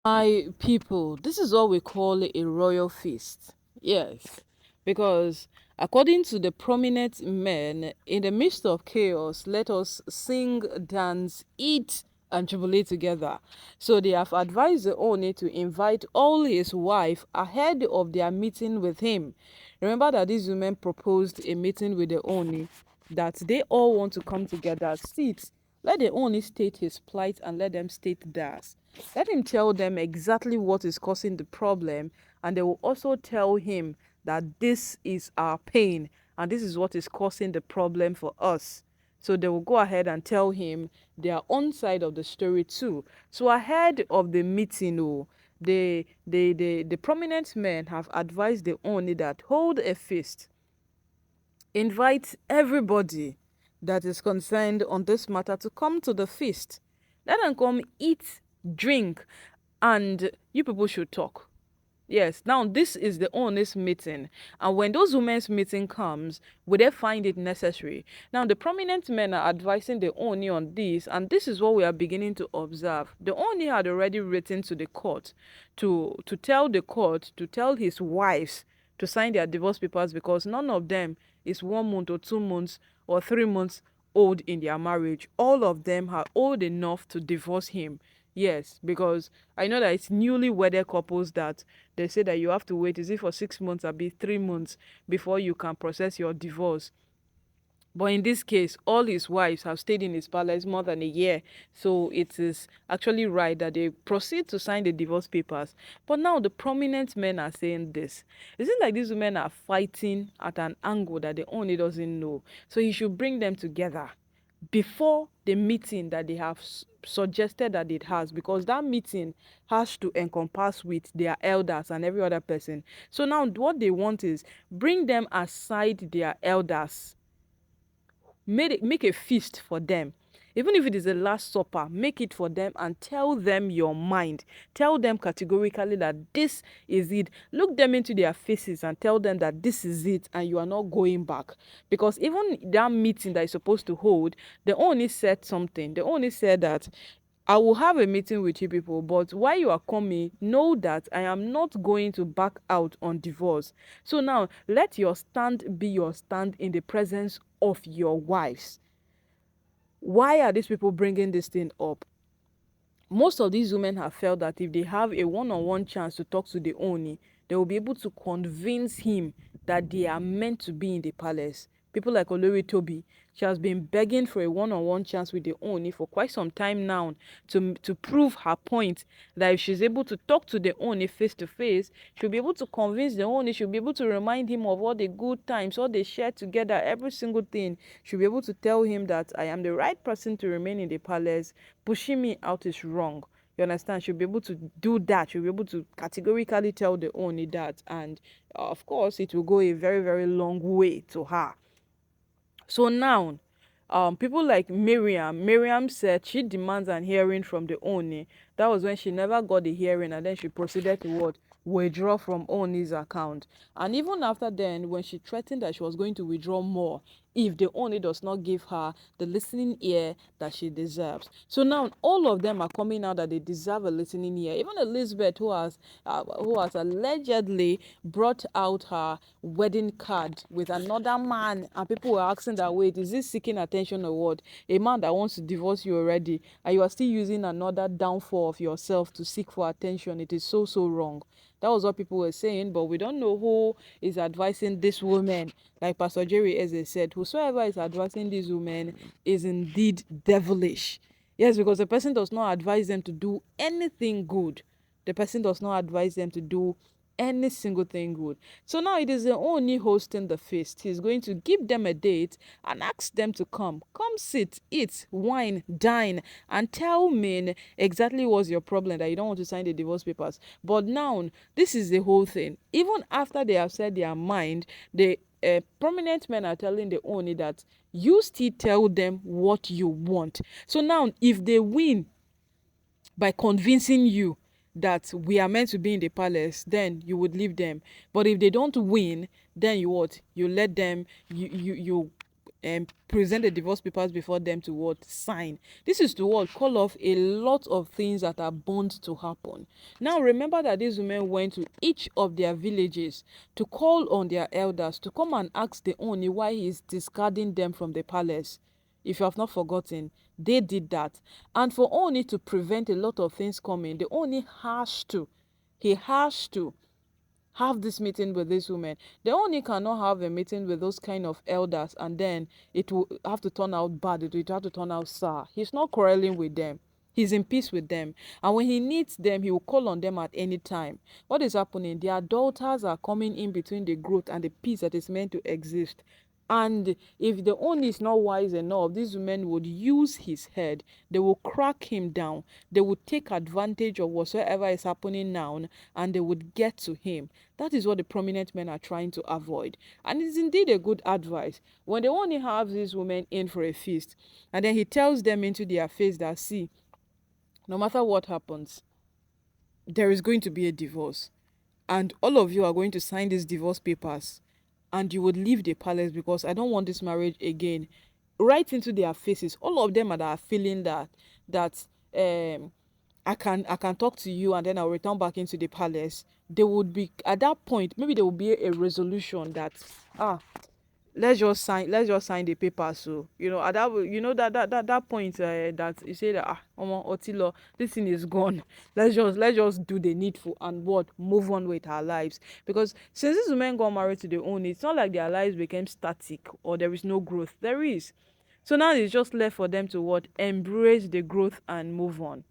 My people, this is what we call a royal feast. Yes, because according to the prominent men, in the midst of chaos, let us sing, dance, eat, and jubilate together. So they have advised the Oni to invite all his wife ahead of their meeting with him. Remember that these women proposed a meeting with the Oni, that they all want to come together, sit, let the Oni state his plight and let them state theirs. Let him tell them exactly what is causing the problem, and they will also tell him that this is our pain and this is what is causing the problem for us. So they will go ahead and tell him their own side of the story too. So ahead of the meeting, the prominent men have advised the Oni that hold a feast, invite everybody that is concerned on this matter to come to the feast. Let them come eat, drink, and you people should talk. Yes, now this is the honest meeting. And when those women's meeting comes, will they find it necessary? Now the prominent men are advising the Oni on this, and this is what we are beginning to observe. The Oni had already written to the court to tell the court, to tell his wives to sign their divorce papers because none of them is 1 month or 2 months or 3 months old in their marriage. All of them are old enough to divorce him. Yes, because I know that it's newly wedded couples that they say that you have to wait, is it for 6 months or be 3 months before you can process your divorce. But in this case, all his wives have stayed in his palace more than a year. So it is actually right that they proceed to sign the divorce papers. But now the prominent men are saying this. Is it like these women are fighting at an angle that the owner doesn't know? So he should bring them together before the meeting that they have suggested that it has, because that meeting has to encompass with their elders and every other person. So now what they want is bring them aside their elders, make a feast for them. Even if it is a last supper, make it for them and tell them your mind. Tell them categorically that this is it. Look them into their faces and tell them that this is it and you are not going back. Because even that meeting that is supposed to hold, they only said something. They only said that I will have a meeting with you people, but while you are coming, know that I am not going to back out on divorce. So now, let your stand be your stand in the presence of your wives. Why are these people bringing this thing up? Most of these women have felt that if they have a one-on-one chance to talk to the Oni, they will be able to convince him that they are meant to be in the palace. People like Olori Toby, she has been begging for a one-on-one chance with the Oni for quite some time now to prove her point that if she's able to talk to the Oni face to face, she'll be able to convince the Oni, she'll be able to remind him of all the good times, all they shared together, every single thing. She'll be able to tell him that I am the right person to remain in the palace. Pushing me out is wrong. You understand? She'll be able to do that. She'll be able to categorically tell the Oni that. And of course, it will go a very, very long way to her. So now, people like Miriam said she demands an hearing from the Oni. That was when she never got the hearing, and then she proceeded to what? Withdraw from Oni's account. And even after then, when she threatened that she was going to withdraw more if the Oni does not give her the listening ear that she deserves. So now all of them are coming out that they deserve a listening ear. Even Elizabeth, who has allegedly brought out her wedding card with another man, and people were asking that, wait, is this seeking attention or what? A man that wants to divorce you already, and you are still using another downfall of yourself to seek for attention. It is so, so wrong. That was what people were saying, but we don't know who is advising this woman. Like Pastor Jerry Eze said, whosoever is advising these women is indeed devilish. Yes, because the person does not advise them to do anything good. The person does not advise them to do any single thing good. So now it is the only hosting the feast. He's going to give them a date and ask them to come. Come sit, eat, wine, dine, and tell me exactly what's your problem that you don't want to sign the divorce papers. But now, this is the whole thing. Even after they have said their mind, the prominent men are telling the owner that you still tell them what you want. So now, if they win by convincing you that we are meant to be in the palace, then you would leave them. But if they don't win, then you what? You let them. You present the divorce papers before them to what sign. This is to what call off a lot of things that are bound to happen. Now remember that these women went to each of their villages to call on their elders to come and ask the Oni why he is discarding them from the palace. If you have not forgotten, they did that. And for Oni to prevent a lot of things coming, the Oni has to have this meeting with this woman. The only cannot have a meeting with those kind of elders and then it will have to turn out bad. It will have to turn out sour. He's not quarreling with them. He's in peace with them. And when he needs them, he will call on them at any time. What is happening? Their daughters are coming in between the growth and the peace that is meant to exist. And if the owner is not wise enough, these women would use his head. They will crack him down. They would take advantage of whatsoever is happening now and they would get to him. That is what the prominent men are trying to avoid. And it's indeed a good advice. When the owner has these women in for a feast and then he tells them into their face that, see, no matter what happens, there is going to be a divorce. And all of you are going to sign these divorce papers and you would leave the palace because I don't want this marriage again. Right into their faces. All of them are feeling that I can talk to you and then I'll return back into the palace. They would be at that point, maybe there will be a resolution that let's just sign the paper. So at that point that you say that omo otilo, this thing is gone. Let's just do the needful and what move on with our lives, because since these women got married to their own, it's not like their lives became static or there is no growth. There is. So now it's just left for them to what embrace the growth and move on.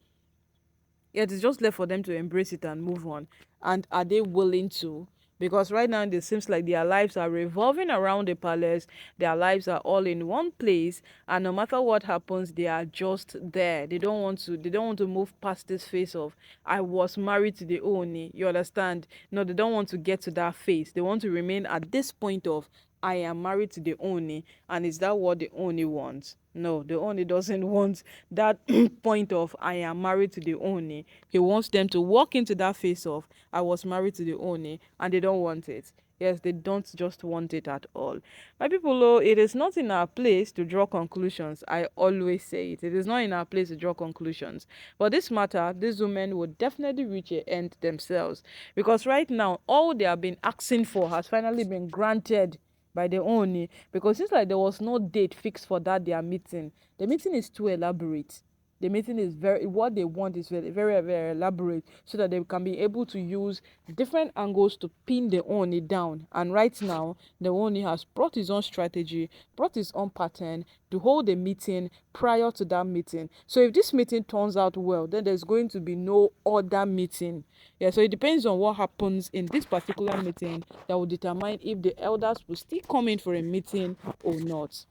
Yeah, it's just left for them to embrace it and move on. And are they willing to? Because right now it seems like their lives are revolving around the palace. Their lives are all in one place, and no matter what happens, they are just there. They don't want to. They don't want to move past this phase of I was married to the Oni. You understand? No, they don't want to get to that phase. They want to remain at this point of I am married to the Oni, and is that what the Oni wants? No, the Oni doesn't want that point of I am married to the Oni. He wants them to walk into that phase of I was married to the Oni, and they don't want it. Yes, they don't just want it at all. My people, oh, it is not in our place to draw conclusions. I always say it. It is not in our place to draw conclusions. But this matter, these women would definitely reach an end themselves. Because right now, all they have been asking for has finally been granted by the Oni, because since like there was no date fixed for that their meeting. The meeting is too elaborate. The meeting is very, what they want is very, very, very elaborate, so that they can be able to use different angles to pin the Oni down. And right now the Oni has brought his own strategy, brought his own pattern to hold a meeting prior to that meeting. So if this meeting turns out well, then there's going to be no other meeting. Yeah, so it depends on what happens in this particular meeting that will determine if the elders will still come in for a meeting or not.